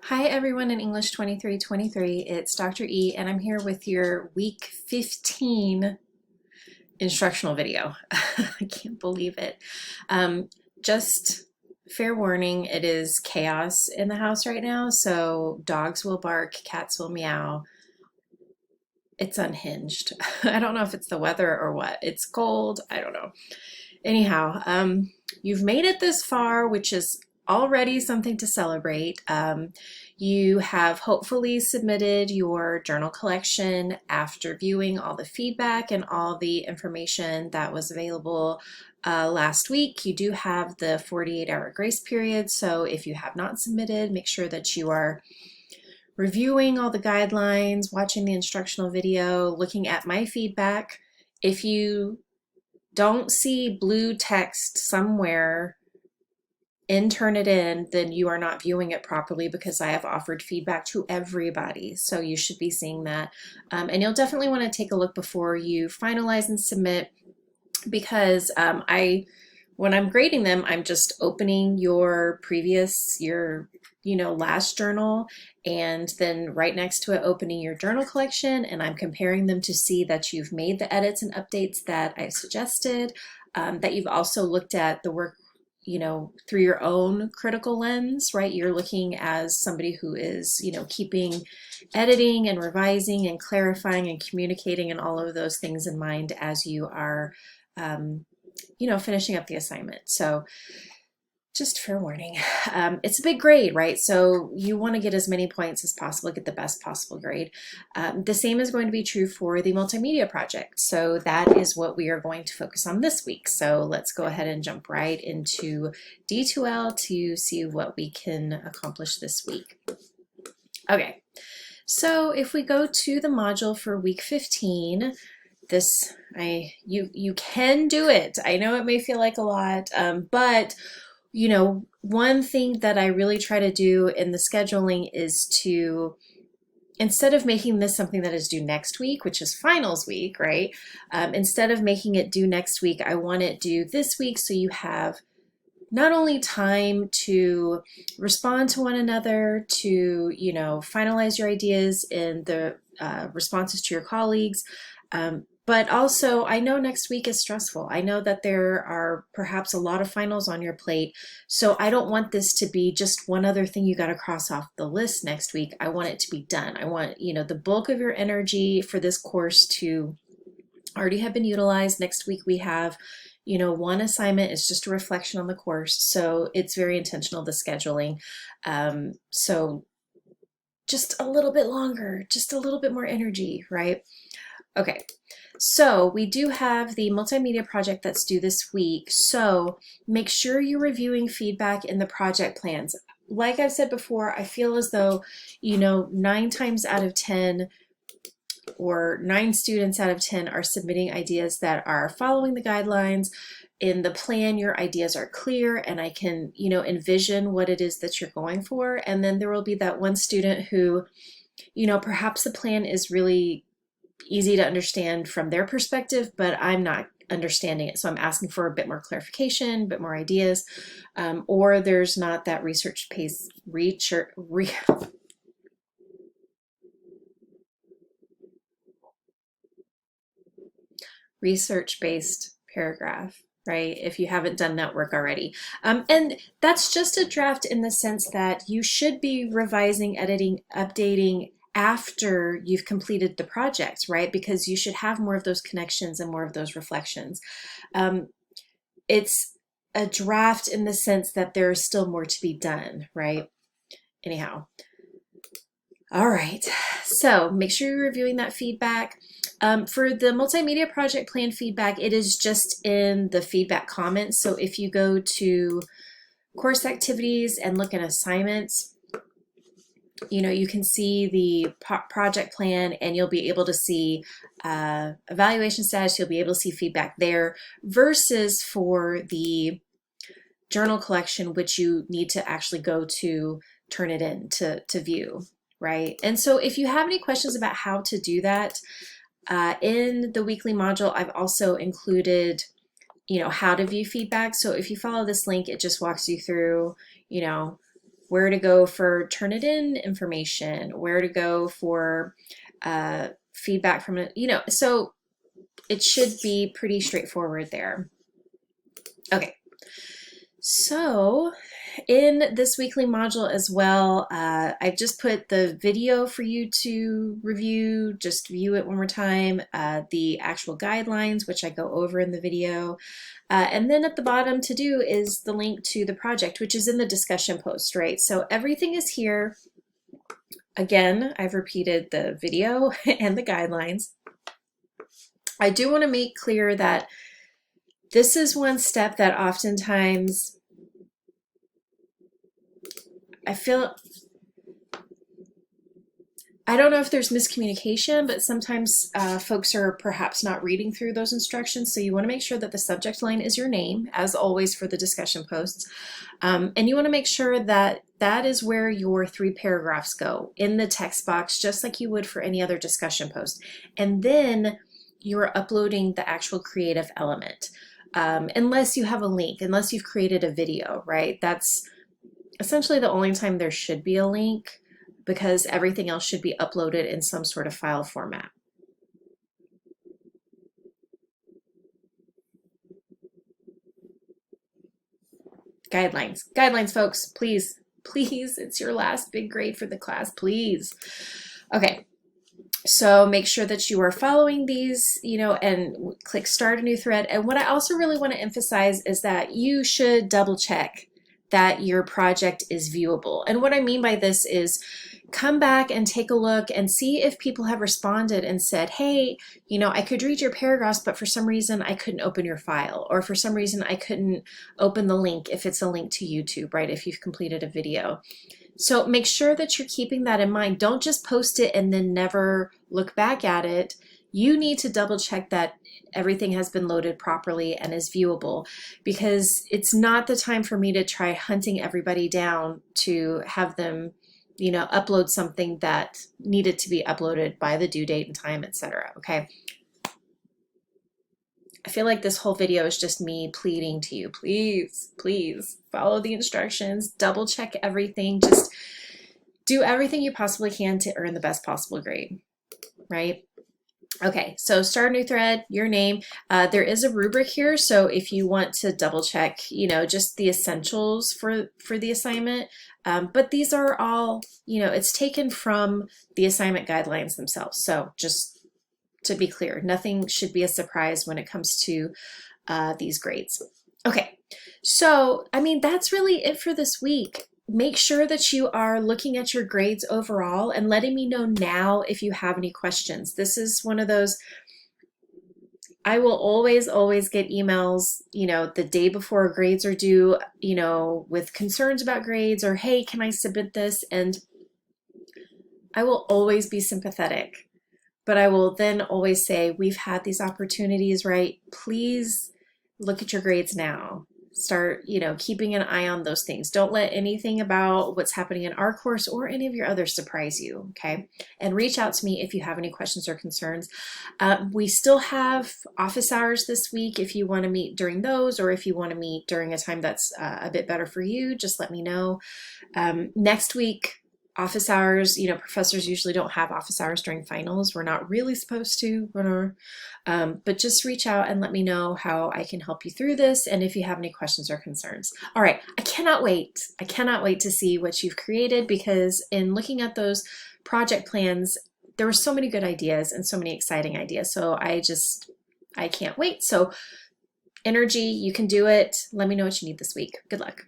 Hi everyone in English 2323, it's Dr. E and I'm here with your week 15 instructional video. I can't believe it. Just fair warning, it is chaos in the house right now, so dogs will bark, cats will meow. It's unhinged. I don't know if it's the weather or what. It's cold, I don't know. Anyhow, you've made it this far, which is already something to celebrate. You have hopefully submitted your journal collection after viewing all the feedback and all the information that was available last week. You do have the 48-hour grace period, so if you have not submitted, make sure that you are reviewing all the guidelines, watching the instructional video, looking at my feedback. If you don't see blue text somewhere in Turnitin, then you are not viewing it properly because I have offered feedback to everybody. So you should be seeing that. And you'll definitely want to take a look before you finalize and submit because when I'm grading them, I'm just opening your last journal, and then right next to it opening your journal collection, and I'm comparing them to see that you've made the edits and updates that I suggested, that you've also looked at the work through your own critical lens, right? You're looking as somebody who is, keeping editing and revising and clarifying and communicating and all of those things in mind as you are finishing up the assignment. So just fair warning. It's a big grade, right? So you want to get as many points as possible, get the best possible grade. The same is going to be true for the multimedia project. So that is what we are going to focus on this week. So let's go ahead and jump right into D2L to see what we can accomplish this week. Okay, so if we go to the module for week 15, you can do it. I know it may feel like a lot, but one thing that I really try to do in the scheduling is to, instead of making this something that is due next week, which is finals week, right? Instead of making it due next week, I want it due this week so you have not only time to respond to one another, to, finalize your ideas in the responses to your colleagues, but also, I know next week is stressful. I know that there are perhaps a lot of finals on your plate. So I don't want this to be just one other thing you got to cross off the list next week. I want it to be done. I want, the bulk of your energy for this course to already have been utilized. Next week we have, one assignment is just a reflection on the course. So it's very intentional, the scheduling. So just a little bit longer, just a little bit more energy, right? Okay, so we do have the multimedia project that's due this week. So make sure you're reviewing feedback in the project plans. Like I've said before, I feel as though, 9 times out of 10 or 9 students out of 10 are submitting ideas that are following the guidelines. In the plan, your ideas are clear and I can, envision what it is that you're going for. And then there will be that one student who, perhaps the plan is really easy to understand from their perspective, but I'm not understanding it. So I'm asking for a bit more clarification, a bit more ideas, or there's not that research-based paragraph, right? If you haven't done that work already. And that's just a draft in the sense that you should be revising, editing, updating after you've completed the project, right? Because you should have more of those connections and more of those reflections. It's a draft in the sense that there's still more to be done, right? Anyhow. All right, so make sure you're reviewing that feedback. For the multimedia project plan feedback, it is just in the feedback comments. So if you go to course activities and look at assignments, you can see the project plan and you'll be able to see evaluation status, you'll be able to see feedback there versus for the journal collection, which you need to actually go to Turnitin to view, right? And so if you have any questions about how to do that, in the weekly module, I've also included, how to view feedback. So if you follow this link, it just walks you through, where to go for Turnitin information, where to go for feedback from it, so it should be pretty straightforward there. Okay, so in this weekly module as well, I've just put the video for you to review, just view it one more time, the actual guidelines, which I go over in the video. And then at the bottom to do is the link to the project, which is in the discussion post, right? So everything is here. Again, I've repeated the video and the guidelines. I do want to make clear that this is one step that oftentimes I don't know if there's miscommunication, but sometimes folks are perhaps not reading through those instructions. So you want to make sure that the subject line is your name, as always for the discussion posts. And you want to make sure that that is where your 3 paragraphs go in the text box, just like you would for any other discussion post. And then you're uploading the actual creative element. Unless you have a link, unless you've created a video, right? That's essentially the only time there should be a link, because everything else should be uploaded in some sort of file format. Guidelines, folks, please, it's your last big grade for the class, please. Okay, so make sure that you are following these, and click start a new thread. And what I also really want to emphasize is that you should double check that your project is viewable. And what I mean by this is come back and take a look and see if people have responded and said, hey, I could read your paragraphs, but for some reason I couldn't open your file, or for some reason I couldn't open the link if it's a link to YouTube, right? If you've completed a video. So make sure that you're keeping that in mind. Don't just post it and then never look back at it. You need to double check that everything has been loaded properly and is viewable, because it's not the time for me to try hunting everybody down to have them, upload something that needed to be uploaded by the due date and time, etc. Okay. I feel like this whole video is just me pleading to you, please follow the instructions, double check everything, just do everything you possibly can to earn the best possible grade, right? Okay, so start a new thread, your name. There is a rubric here, so if you want to double check, just the essentials for the assignment, but these are all, it's taken from the assignment guidelines themselves. So just to be clear, nothing should be a surprise when it comes to these grades. Okay, so that's really it for this week. Make sure that you are looking at your grades overall and letting me know now if you have any questions. This is one of those, I will always get emails, the day before grades are due, with concerns about grades, or hey, can I submit this? And I will always be sympathetic, but I will then always say, we've had these opportunities, right? Please look at your grades now. Start, keeping an eye on those things. Don't let anything about what's happening in our course or any of your others surprise you, okay? And reach out to me if you have any questions or concerns. We still have office hours this week if you want to meet during those, or if you want to meet during a time that's a bit better for you, just let me know. Next week, office hours, professors usually don't have office hours during finals. We're not really supposed to, but just reach out and let me know how I can help you through this, and if you have any questions or concerns. All right, I cannot wait to see what you've created, because in looking at those project plans, there were so many good ideas and so many exciting ideas. So I can't wait. So energy, you can do it. Let me know what you need this week. Good luck.